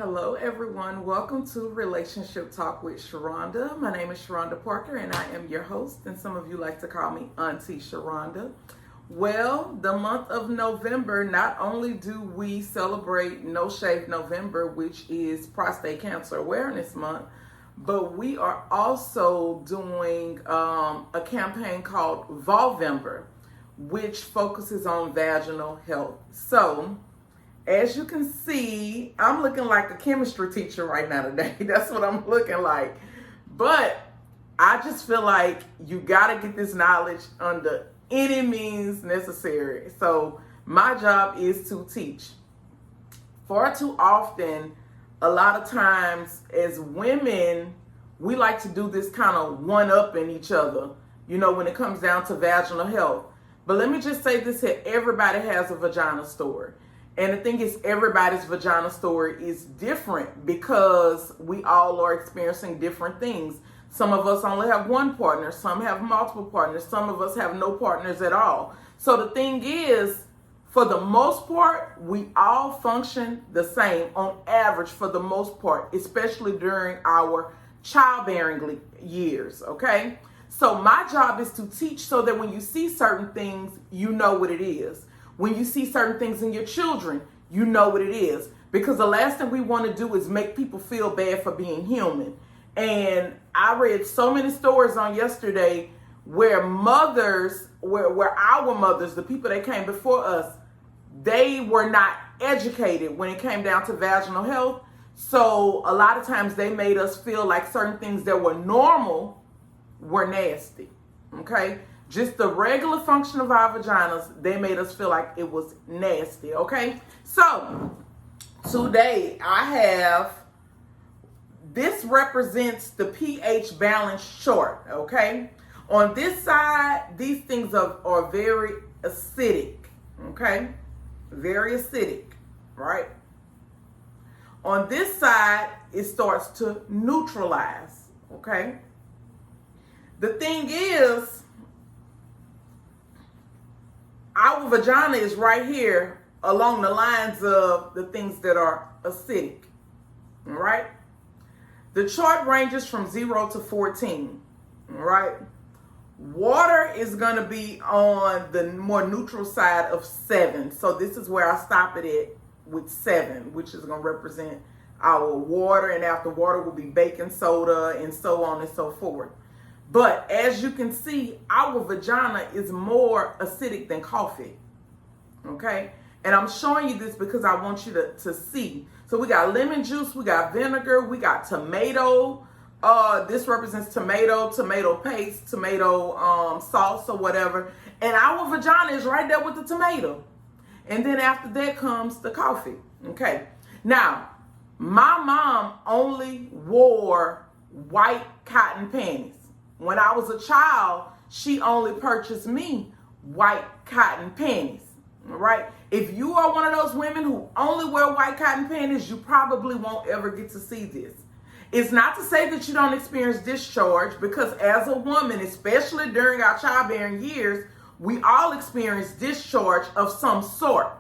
Hello, everyone. Welcome to Relationship Talk with Sharonda. My name is Sharonda Parker, and I am your host, and some of you like to call me Auntie Sharonda. Well, the month of November, not only do we celebrate No Shave November, which is Prostate Cancer Awareness Month, but we are also doing a campaign called Volvember, which focuses on vaginal health. So, as you can see, I'm looking like a chemistry teacher right now today. That's what I'm looking like. But I just feel like you got to get this knowledge under any means necessary. So my job is to teach. Far too often, a lot of times as women, we like to do this kind of one-upping each other, when it comes down to vaginal health. But let me just say this here, everybody has a vagina story. And the thing is, everybody's vagina story is different because we all are experiencing different things. Some of us only have one partner, some have multiple partners, some of us have no partners at all. So the thing is, for the most part, we all function the same on average for the most part, especially during our childbearing years, okay? So my job is to teach so that when you see certain things, you know what it is. When you see certain things in your children, you know what it is. Because the last thing we want to do is make people feel bad for being human. And I read so many stories on yesterday where mothers, where our mothers, the people that came before us, they were not educated when it came down to vaginal health. So a lot of times they made us feel like certain things that were normal were nasty. Okay? Just the regular function of our vaginas, they made us feel like it was nasty, okay? So, today I have, this represents the pH balance chart, okay? On this side, these things are very acidic, okay? Very acidic, right? On this side, it starts to neutralize, okay? The thing is, our vagina is right here along the lines of the things that are acidic, all right? The chart ranges from 0 to 14, all right? Water is going to be on the more neutral side of 7. So this is where I stop it at with 7, which is going to represent our water. And after water will be baking soda and so on and so forth. But as you can see, our vagina is more acidic than coffee, okay? And I'm showing you this because I want you to see. So we got lemon juice, we got vinegar, we got tomato. This represents tomato paste, tomato sauce or whatever. And our vagina is right there with the tomato. And then after that comes the coffee, okay? Now, my mom only wore white cotton panties. When I was a child, she only purchased me white cotton panties, all right? If you are one of those women who only wear white cotton panties, you probably won't ever get to see this. It's not to say that you don't experience discharge, because as a woman, especially during our childbearing years, we all experience discharge of some sort,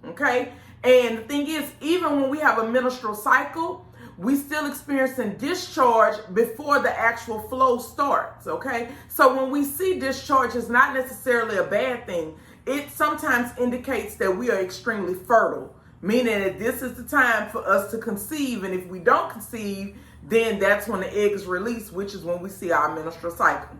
okay? And the thing is, even when we have a menstrual cycle, we still experiencing discharge before the actual flow starts, okay? So when we see discharge, it's not necessarily a bad thing. It sometimes indicates that we are extremely fertile, meaning that this is the time for us to conceive. And if we don't conceive, then that's when the egg is released, which is when we see our menstrual cycle.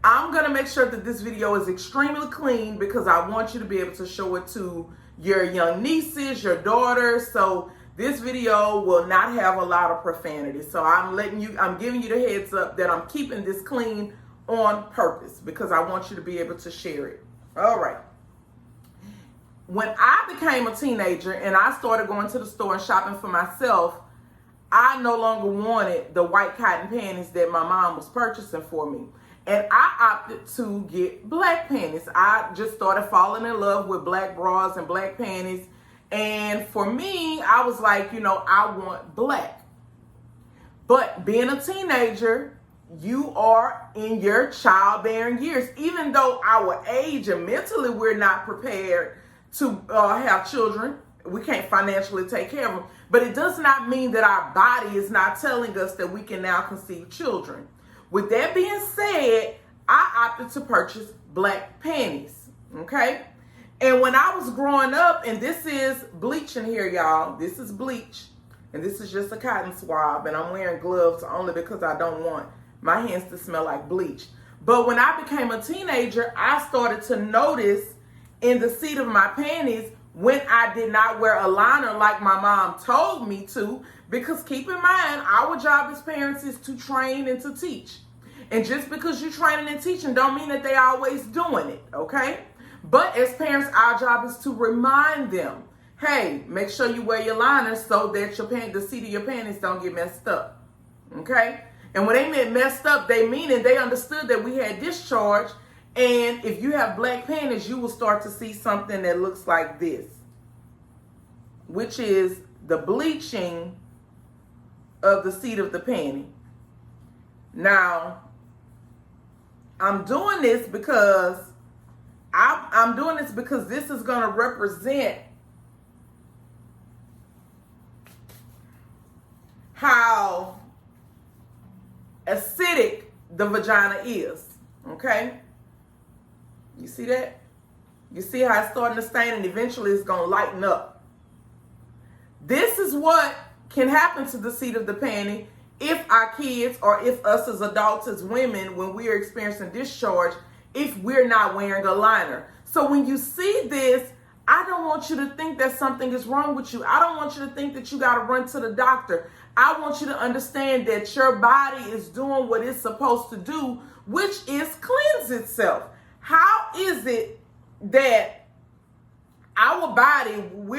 I'm going to make sure that this video is extremely clean because I want you to be able to show it to your young nieces, your daughters. So this video will not have a lot of profanity. So I'm giving you the heads up that I'm keeping this clean on purpose because I want you to be able to share it. All right. When I became a teenager and I started going to the store and shopping for myself, I no longer wanted the white cotton panties that my mom was purchasing for me. And I opted to get black panties. I just started falling in love with black bras and black panties. And for me, I was like, I want black. But being a teenager, you are in your childbearing years. Even though our age and mentally we're not prepared to have children, we can't financially take care of them. But it does not mean that our body is not telling us that we can now conceive children. With that being said, I opted to purchase black panties, okay? And when I was growing up, and this is bleach in here, y'all. This is bleach. And this is just a cotton swab. And I'm wearing gloves only because I don't want my hands to smell like bleach. But when I became a teenager, I started to notice in the seat of my panties when I did not wear a liner like my mom told me to. Because keep in mind, our job as parents is to train and to teach. And just because you're training and teaching don't mean that they always doing it, okay? But as parents, our job is to remind them, hey, make sure you wear your liners so that the seat of your panties don't get messed up, okay? And when they meant messed up, they understood that we had discharge. And if you have black panties, you will start to see something that looks like this, which is the bleaching of the seat of the panty. Now, I'm doing this because this is going to represent how acidic the vagina is, okay? You see that? You see how it's starting to stain and eventually it's going to lighten up. This is what can happen to the seat of the panty if our kids or if us as adults, as women, when we are experiencing discharge, if we're not wearing a liner. So when you see this, I don't want you to think that something is wrong with you. I don't want you to think that you got to run to the doctor. I want you to understand that your body is doing what it's supposed to do, which is cleanse itself. How is it that our body, we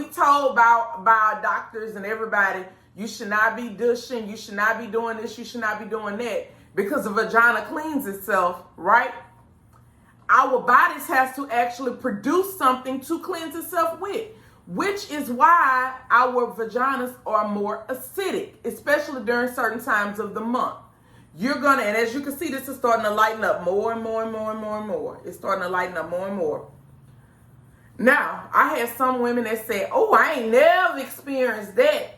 told by doctors and everybody, you should not be douching, you should not be doing this, you should not be doing that, because the vagina cleans itself, right? Our bodies has to actually produce something to cleanse itself with, which is why our vaginas are more acidic, especially during certain times of the month. And as you can see, this is starting to lighten up more and more and more and more and more. It's starting to lighten up more and more. Now, I had some women that said, oh, I ain't never experienced that.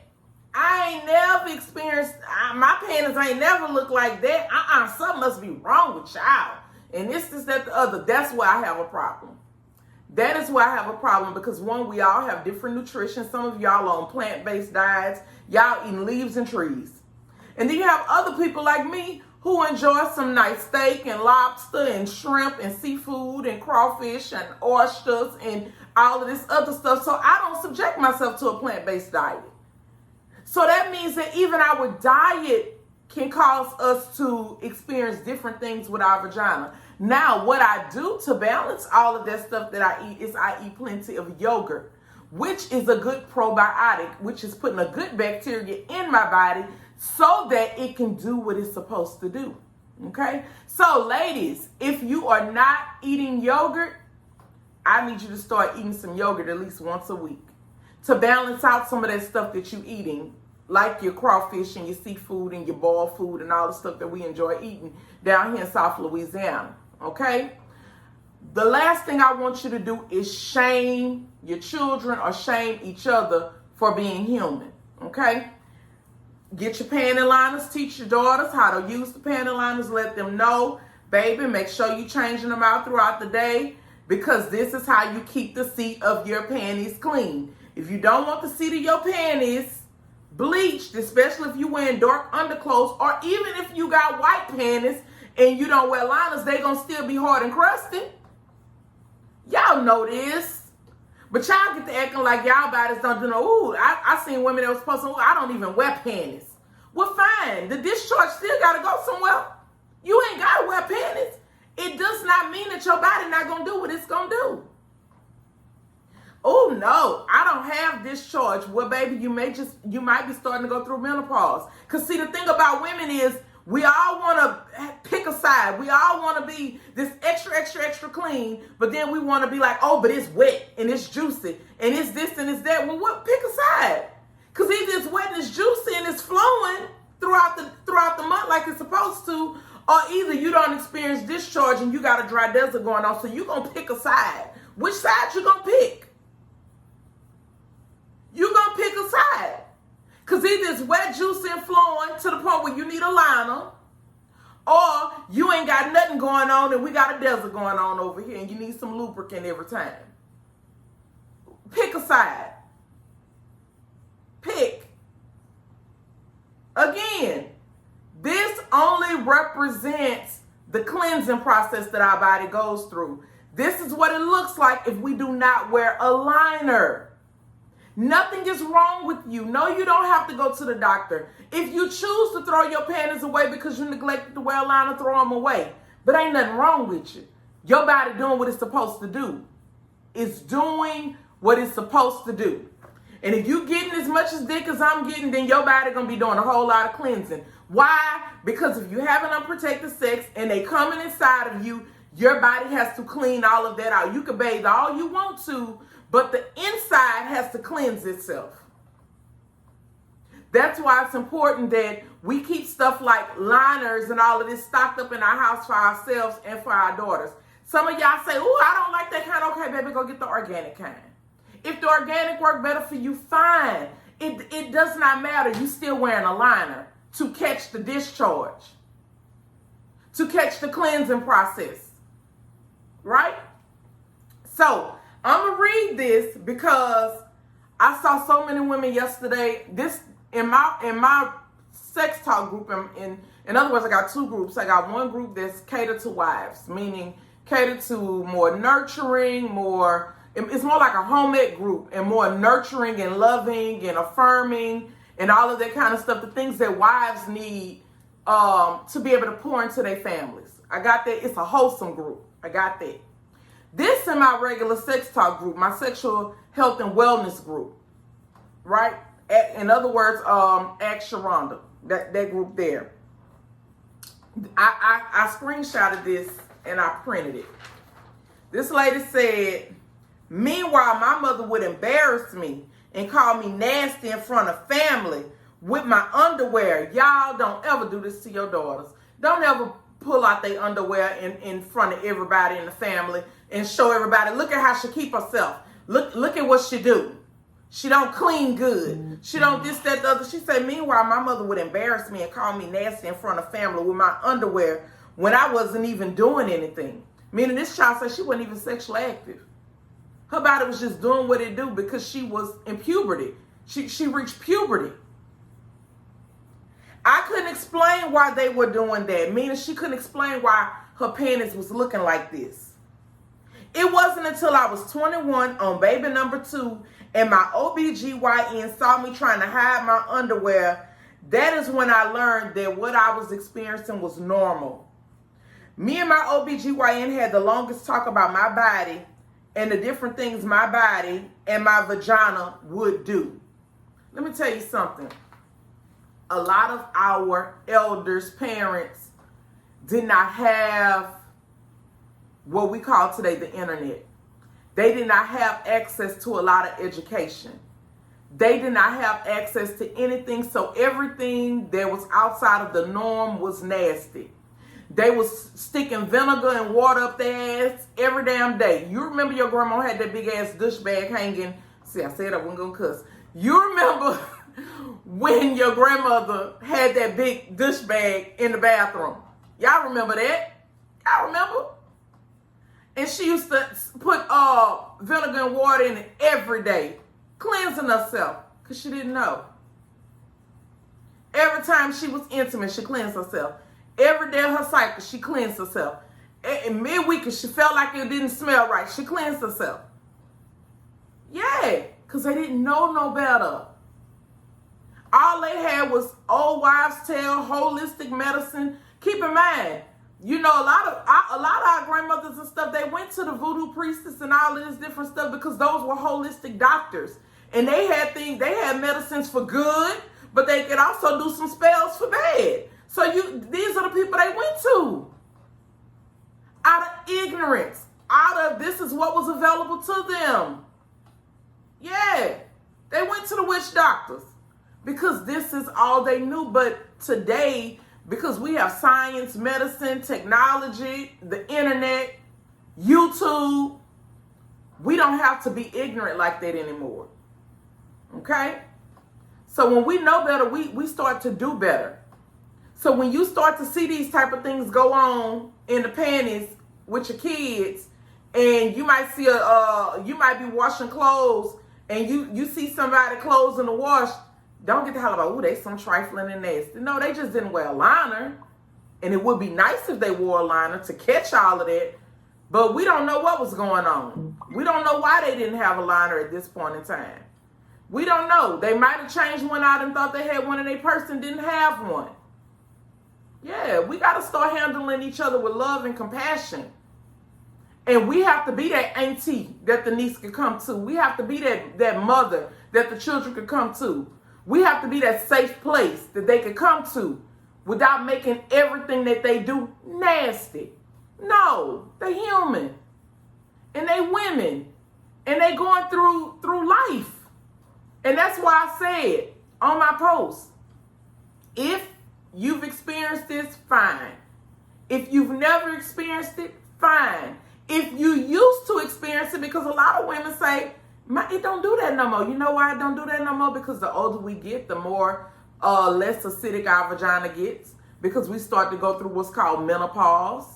My panties ain't never looked like that. Something must be wrong with y'all. And this, that, the other. That's why I have a problem. That is why I have a problem, because one, we all have different nutrition. Some of y'all are on plant-based diets. Y'all eating leaves and trees. And then you have other people like me who enjoy some nice steak and lobster and shrimp and seafood and crawfish and oysters and all of this other stuff. So I don't subject myself to a plant-based diet. So that means that even our diet can cause us to experience different things with our vagina. Now, what I do to balance all of that stuff that I eat is I eat plenty of yogurt, which is a good probiotic, which is putting a good bacteria in my body so that it can do what it's supposed to do. Okay? So, ladies, if you are not eating yogurt, I need you to start eating some yogurt at least once a week to balance out some of that stuff that you're eating, like your crawfish and your seafood and your boiled food and all the stuff that we enjoy eating down here in South Louisiana. Okay? The last thing I want you to do is shame your children or shame each other for being human. Okay? Get your panty liners. Teach your daughters how to use the panty liners. Let them know, baby, make sure you're changing them out throughout the day, because this is how you keep the seat of your panties clean. If you don't want the seat of your panties bleached, especially if you're wearing dark underclothes, or even if you got white panties and you don't wear liners, they gonna still be hard and crusty. Y'all know this. But y'all get to acting like y'all bodies don't do no, ooh, I seen women that was posting, I don't even wear panties. Well, fine. The discharge still got to go somewhere. You ain't got to wear panties. It does not mean that your body not going to do what it's going to do. Oh, no, I don't have discharge. Well, baby, you might be starting to go through menopause. Because, see, the thing about women is we all want to pick a side. We all want to be this extra, extra, extra clean. But then we want to be like, oh, but it's wet and it's juicy and it's this and it's that. Well, what? Pick a side. Because either it's wet and it's juicy and it's flowing throughout the month like it's supposed to, or either you don't experience discharge and you got a dry desert going on. So you're going to pick a side. Which side you going to pick? You're going to pick a side. Because either it's wet, juicy, and flowing to the point where you need a liner, or you ain't got nothing going on and we got a desert going on over here and you need some lubricant every time. Pick a side. Pick. Again, this only represents the cleansing process that our body goes through. This is what it looks like if we do not wear a liner. Nothing is wrong with you. No, you don't have to go to the doctor. If you choose to throw your panties away because you neglected to wear a liner, throw them away. But ain't nothing wrong with you. Your body doing what it's supposed to do. It's doing what it's supposed to do. And if you getting as much as dick as I'm getting, then your body going to be doing a whole lot of cleansing. Why? Because if you have an unprotected sex and they coming inside of you, your body has to clean all of that out. You can bathe all you want to, but the inside has to cleanse itself. That's why it's important that we keep stuff like liners and all of this stocked up in our house for ourselves and for our daughters. Some of y'all say, "Oh, I don't like that kind." Okay, baby, go get the organic kind. If the organic work better for you, fine. It does not matter. You still wearing a liner to catch the discharge, to catch the cleansing process, right? So I'm gonna read this because I saw so many women yesterday. This in my sex talk group. In other words, I got two groups. I got one group that's catered to wives, meaning catered to more nurturing, more. It's more like a home ec group and more nurturing and loving and affirming and all of that kind of stuff. The things that wives need to be able to pour into their families. I got that. It's a wholesome group. I got that. This is my regular sex talk group, my sexual health and wellness group, right? In other words, Ask Sharonda, that group there. I screenshotted this and I printed it. This lady said, "Meanwhile, my mother would embarrass me and call me nasty in front of family with my underwear. Y'all don't ever do this to your daughters. Don't ever pull out their underwear in front of everybody in the family and show everybody, look at how she keep herself. Look at what she do. She don't clean good. She don't this, that, the other." She said, "Meanwhile, my mother would embarrass me and call me nasty in front of family with my underwear when I wasn't even doing anything." Meaning this child said she wasn't even sexually active. Her body was just doing what it do because she was in puberty. She reached puberty. I couldn't explain why they were doing that. Meaning she couldn't explain why her panties was looking like this. It wasn't until I was 21 on baby number 2 and my OBGYN saw me trying to hide my underwear. That is when I learned that what I was experiencing was normal. Me and my OBGYN had the longest talk about my body and the different things my body and my vagina would do. Let me tell you something. A lot of our elders, parents, did not have what we call today the internet. They did not have access to a lot of education. They did not have access to anything, so everything that was outside of the norm was nasty. They was sticking vinegar and water up their ass every damn day. You remember your grandma had that big ass douche bag hanging. See, I said I wasn't gonna cuss. You remember when your grandmother had that big douche bag in the bathroom? Y'all remember that? Y'all remember? And she used to put vinegar and water in it every day, cleansing herself, because she didn't know. Every time she was intimate, she cleansed herself. Every day of her cycle, she cleansed herself. And midweek, she felt like it didn't smell right, she cleansed herself. Yeah, because they didn't know no better. All they had was old wives' tale, holistic medicine. Keep in mind, you know, a lot of our grandmothers and stuff, they went to the voodoo priestess and all of this different stuff because those were holistic doctors. And they had medicines for good, but they could also do some spells for bad. So these are the people they went to. Out of ignorance. Out of this is what was available to them. Yeah. They went to the witch doctors because this is all they knew. But today, because we have science, medicine, technology, the internet, YouTube, we don't have to be ignorant like that anymore. Okay? So when we know better, we start to do better. So when you start to see these type of things go on in the panties with your kids, and you might see you might be washing clothes, and you see somebody clothes in the wash, don't get the hell about, oh, they some trifling and nasty. No, they just didn't wear a liner. And it would be nice if they wore a liner to catch all of that. But we don't know what was going on. We don't know why they didn't have a liner at this point in time. We don't know. They might have changed one out and thought they had one and their person didn't have one. Yeah, we got to start handling each other with love and compassion. And we have to be that auntie that the niece could come to. We have to be that mother that the children could come to. We have to be that safe place that they could come to without making everything that they do nasty. No, they human. And they women. And they going through life. And that's why I said on my post, if you've experienced this, fine. If you've never experienced it, fine. If you used to experience it, because a lot of women say, it don't do that no more. You know why it don't do that no more? Because the older we get, the more less acidic our vagina gets, because we start to go through what's called menopause.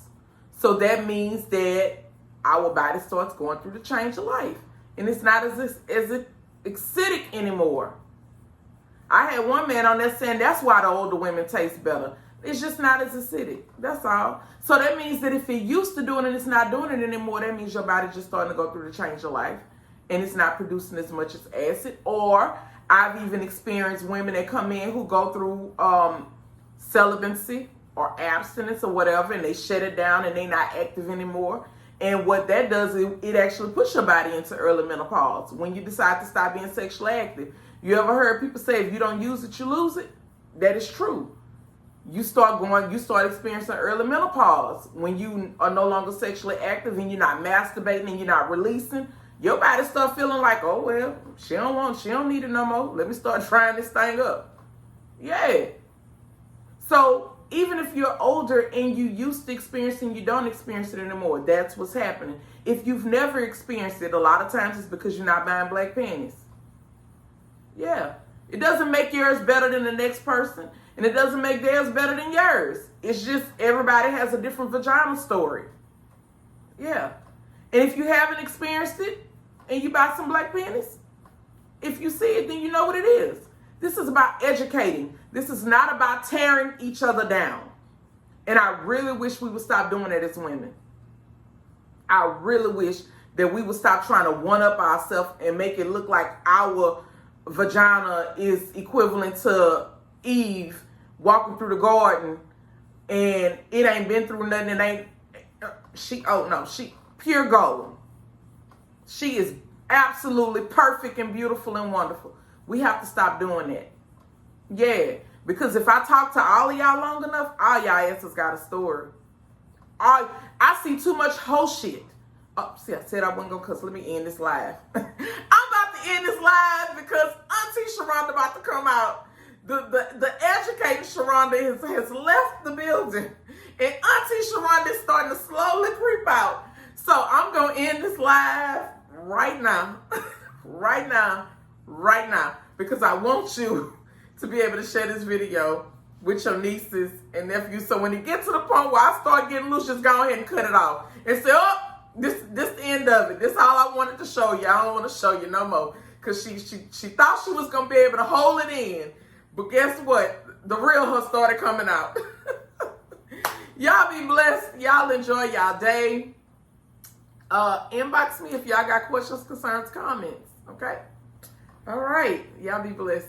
So that means that our body starts going through the change of life. And it's not as acidic anymore. I had one man on there saying that's why the older women taste better. It's just not as acidic. That's all. So that means that if it used to do it and it's not doing it anymore, that means your body just starting to go through the change of life. And it's not producing as much as acid. Or I've even experienced women that come in who go through celibacy or abstinence or whatever, and they shut it down and they're not active anymore. And what that does is it actually puts your body into early menopause when you decide to stop being sexually active. You ever heard people say if you don't use it, you lose it? That is true. You start experiencing early menopause when you are no longer sexually active and you're not masturbating and you're not releasing. Your body start feeling like, oh, well, she don't need it no more. Let me start trying this thing up. Yeah. So even if you're older and you used to experiencing, you don't experience it anymore. That's what's happening. If you've never experienced it, a lot of times it's because you're not buying black panties. Yeah. It doesn't make yours better than the next person, and it doesn't make theirs better than yours. It's just everybody has a different vagina story. Yeah. And if you haven't experienced it and you buy some black panties, if you see it, then you know what it is. This is about educating. This is not about tearing each other down. And I really wish we would stop doing that as women. I really wish that we would stop trying to one-up ourselves and make it look like our vagina is equivalent to Eve walking through the garden and it ain't been through nothing. She pure gold. She is absolutely perfect and beautiful and wonderful. We have to stop doing that. Yeah, because if I talk to all of y'all long enough, all y'all asses got a story. I see too much whole shit. Oh, see, I said I wasn't going to cuss. Let me end this live. I'm about to end this live because Auntie Sharonda about to come out. The educated Sharonda has left the building. And Auntie Sharonda is starting to slowly creep out. So I'm going to end this live right now. Right now. Because I want you to be able to share this video with your nieces and nephews. So when you get to the point where I start getting loose, just go ahead and cut it off. And say, oh, this the end of it. This is all I wanted to show you. I don't want to show you no more. Because she thought she was going to be able to hold it in. But guess what? The real her started coming out. Y'all be blessed. Y'all enjoy y'all day. Inbox me if y'all got questions, concerns, comments. Okay? All right. Y'all be blessed.